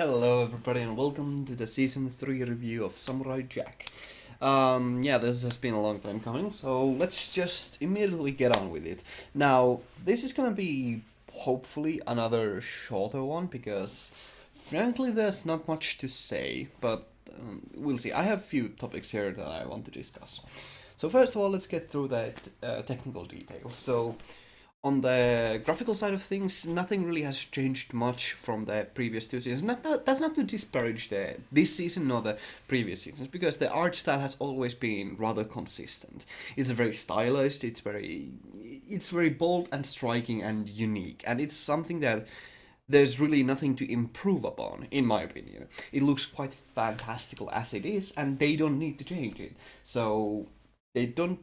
Hello, everybody, and welcome to the season 3 review of Samurai Jack. Yeah, this has been a long time coming, so let's just immediately get on with it. Now, this is gonna be hopefully another shorter one because, frankly, there's not much to say, but we'll see. I have a few topics here that I want to discuss. So, first of all, let's get through the technical details. So, on the graphical side of things, nothing really has changed much from the previous two seasons. That's not to disparage this season nor the previous seasons, because the art style has always been rather consistent. It's very stylized. It's very bold and striking and unique, and it's something that there's really nothing to improve upon, in my opinion. It looks quite fantastical as it is, and they don't need to change it. So they don't.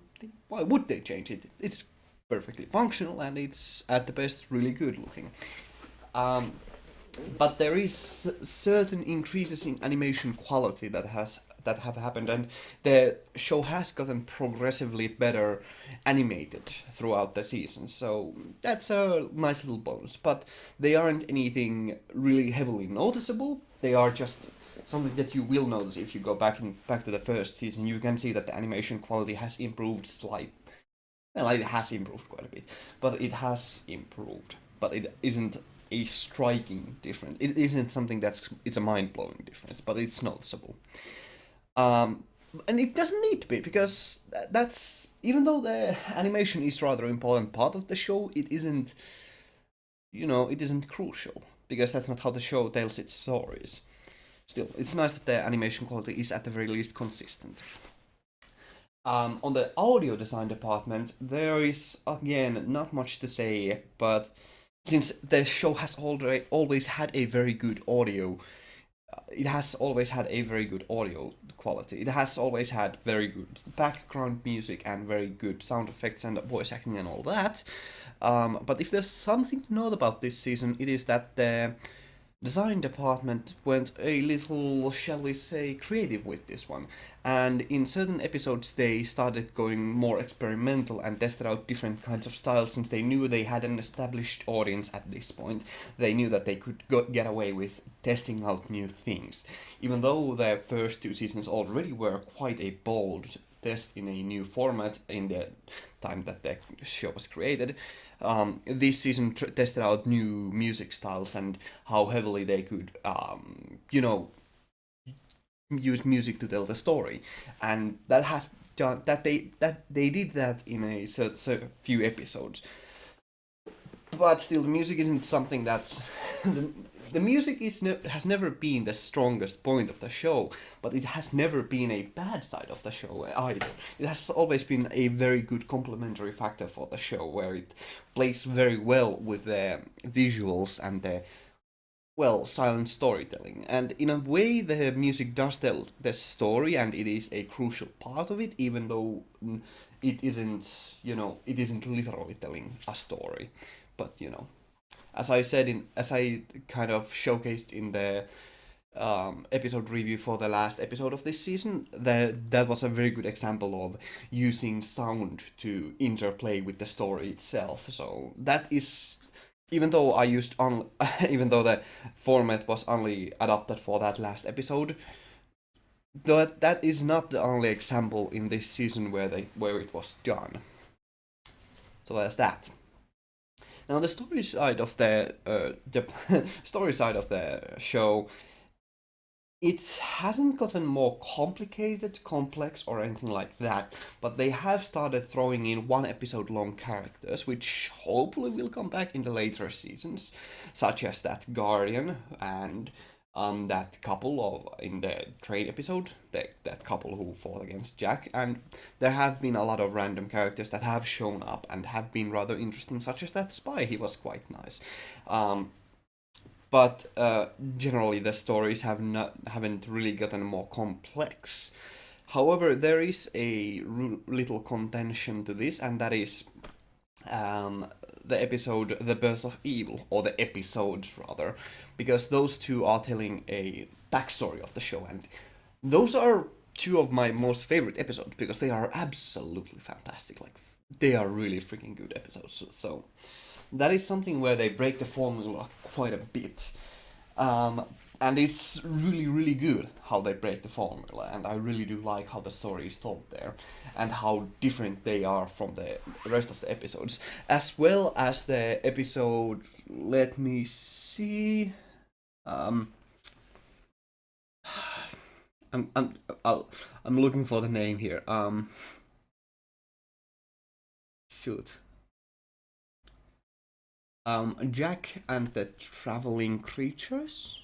Why would they change it? It's perfectly functional and it's at the best really good looking. Um, but there is certain increases in animation quality that have happened, and the show has gotten progressively better animated throughout the season. So that's a nice little bonus. But they aren't anything really heavily noticeable. They are just something that you will notice if you go back to the first season. You can see that the animation quality has improved slightly. Well, it has improved quite a bit, but it has improved. But it isn't a striking difference. It isn't something it's a mind blowing difference, but it's noticeable. Um, and it doesn't need to be because that's even though the animation is rather important part of the show, it isn't. It isn't crucial because that's not how the show tells its stories. Still, it's nice that the animation quality is at the very least consistent. On the audio design department, there is again not much to say, but since the show has already always had a very good audio, it has always had a very good audio quality. It has always had very good background music and very good sound effects and voice acting and all that. But if there's something to note about this season, it is that the design department went a little, shall we say, creative with this one. And in certain episodes, they started going more experimental and tested out different kinds of styles since they knew they had an established audience at this point. They knew that they could get away with testing out new things. Even though the first two seasons already were quite a bold test in a new format in the time that the show was created, this season tested out new music styles and how heavily they could, use music to tell the story, and that has done that they did that in a few episodes. But still, the music isn't something that's the music has never been the strongest point of the show, but it has never been a bad side of the show either. It has always been a very good complementary factor for the show, where it plays very well with the visuals and the silent storytelling. And in a way, the music does tell the story, and it is a crucial part of it, even though it isn't literally telling a story. But as I kind of showcased in the episode review for the last episode of this season, that was a very good example of using sound to interplay with the story itself. So that is, even though I used on, even though the format was only adapted for that last episode, that is not the only example in this season where it was done. So there's that. Now the story side of the story side of the show, it hasn't gotten more complicated, complex, or anything like that, but they have started throwing in one episode long characters, which hopefully will come back in the later seasons, such as that Guardian and that couple in the train episode, that couple who fought against Jack, and there have been a lot of random characters that have shown up and have been rather interesting, such as that spy. He was quite nice. But generally the stories haven't really gotten more complex. However, there is a little contention to this, and that is um, the episode "The Birth of Evil," or the episodes rather, because those two are telling a backstory of the show, and those are two of my most favorite episodes because they are absolutely fantastic. Like, they are really freaking good episodes. So that is something where they break the formula quite a bit. Um, and it's really really good how they break the formula, and I really do like how the story is told there and how different they are from the rest of the episodes, as well as the episode, let me see, um I'm I'm I'll, I'm looking for the name here. Shoot. Jack and the Traveling Creatures.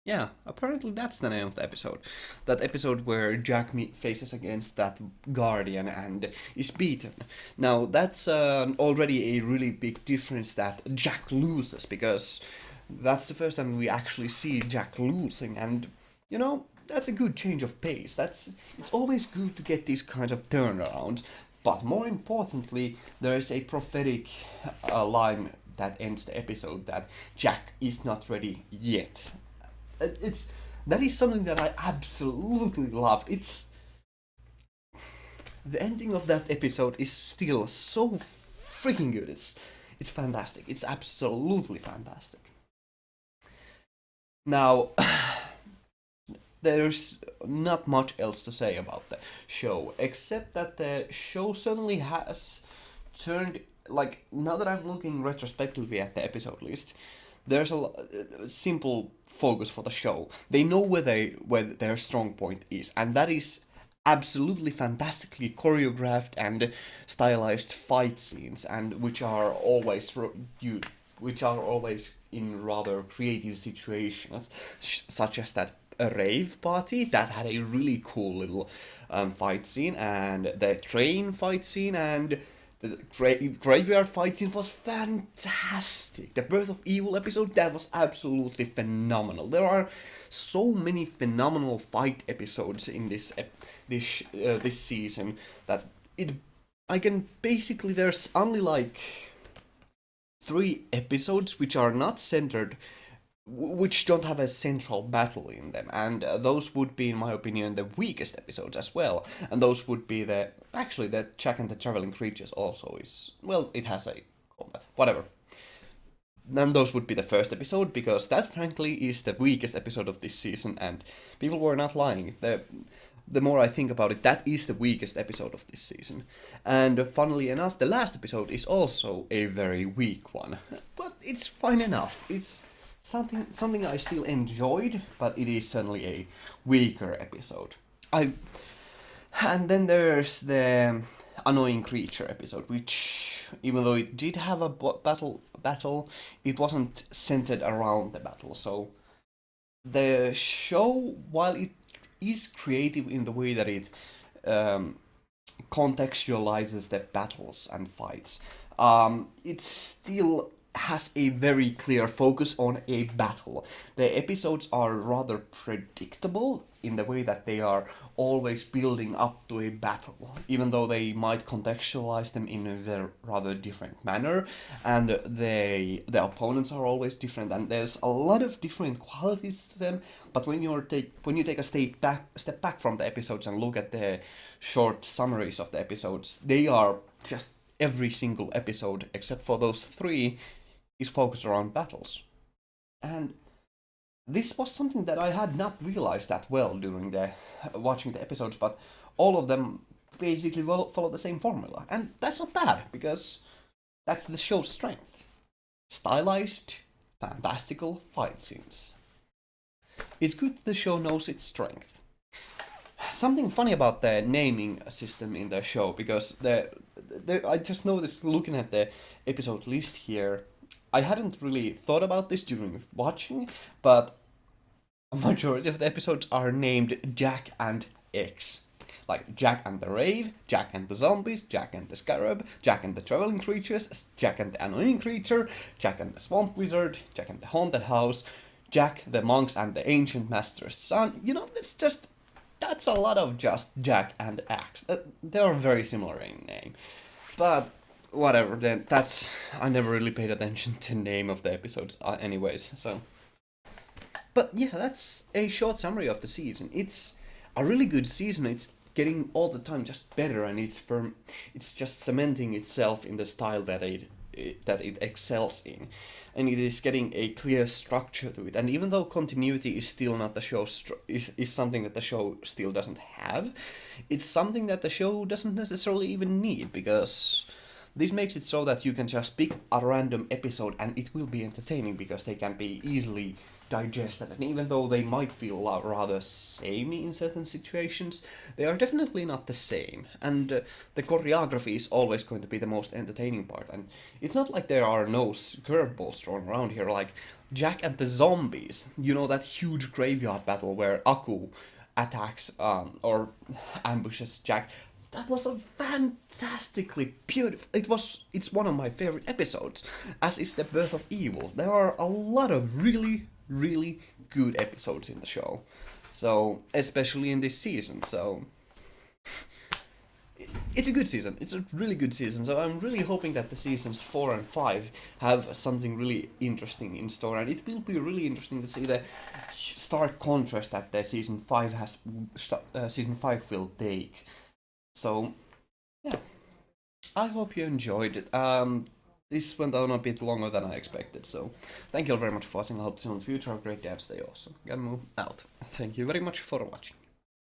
Yeah, apparently that's the name of the episode. That episode where Jack faces against that guardian and is beaten. Now, that's already a really big difference that Jack loses, because that's the first time we actually see Jack losing, and, that's a good change of pace. It's always good to get these kinds of turnarounds, but more importantly, there is a prophetic line that ends the episode that Jack is not ready yet. It's that is something that I absolutely loved. It's the ending of that episode is still so freaking good. It's fantastic. It's absolutely fantastic. Now, there's not much else to say about the show, except that the show certainly has turned, like, now that I'm looking retrospectively at the episode list, there's a simple focus for the show. They know where their strong point is, and that is absolutely fantastically choreographed and stylized fight scenes, and which are always in rather creative situations, such as that a rave party that had a really cool little fight scene, and the train fight scene, and the graveyard fight scene was fantastic. The Birth of Evil episode, that was absolutely phenomenal. There are so many phenomenal fight episodes in this season that I can basically, there's only like 3 episodes which are not centered, which don't have a central battle in them, and those would be, in my opinion, the weakest episodes as well. And those would be the Jack and the Traveling Creatures also is, well, it has a combat, whatever. Then those would be the first episode, because that frankly is the weakest episode of this season, and people were not lying. The more I think about it, that is the weakest episode of this season. And funnily enough, the last episode is also a very weak one, but it's fine enough. It's something I still enjoyed, but it is certainly a weaker episode. And then there's the Annoying Creature episode, which, even though it did have a battle, it wasn't centered around the battle. So the show, while it is creative in the way that it contextualizes the battles and fights, it still has a very clear focus on a battle. The episodes are rather predictable in the way that they are always building up to a battle, even though they might contextualize them in a very rather different manner, and the opponents are always different, and there's a lot of different qualities to them. But when you take a step back from the episodes and look at the short summaries of the episodes, they are just, every single episode except for those 3 is focused around battles. And this was something that I had not realized that well during watching the episodes, but all of them basically follow the same formula. And that's not bad, because that's the show's strength. Stylized, fantastical fight scenes. It's good the show knows its strength. Something funny about the naming system in the show, because I just noticed looking at the episode list here, I hadn't really thought about this during watching, but a majority of the episodes are named Jack and X. Like Jack and the Rave, Jack and the Zombies, Jack and the Scarab, Jack and the Traveling Creatures, Jack and the Annoying Creature, Jack and the Swamp Wizard, Jack and the Haunted House, Jack, the Monks and the Ancient Master's Son. That's a lot of just Jack and Axe. They are very similar in name. But whatever, then I never really paid attention to the name of the episodes anyways, so. But yeah, that's a short summary of the season. It's a really good season. It's getting all the time just better, and it's just cementing itself in the style that it that it excels in, and it is getting a clear structure to it. And even though continuity is still not the show is something that the show still doesn't have, it's something that the show doesn't necessarily even need, because this makes it so that you can just pick a random episode and it will be entertaining because they can be easily digested. And even though they might feel rather samey in certain situations, they are definitely not the same. And the choreography is always going to be the most entertaining part. And it's not like there are no curveballs thrown around here, like Jack and the zombies. You know, that huge graveyard battle where Aku attacks or ambushes Jack. That was a fantastically beautiful. It's one of my favorite episodes, as is the Birth of Evil. There are a lot of really, really good episodes in the show. So, especially in this season. So, it's a good season. It's a really good season. So I'm really hoping that the seasons 4 and 5 have something really interesting in store, and it will be really interesting to see the stark contrast that the season 5 will take. So, yeah, I hope you enjoyed it. This went on a bit longer than I expected, so thank you all very much for watching. I hope to see you in the future. Have a great day and stay awesome. Gamu out. Thank you very much for watching.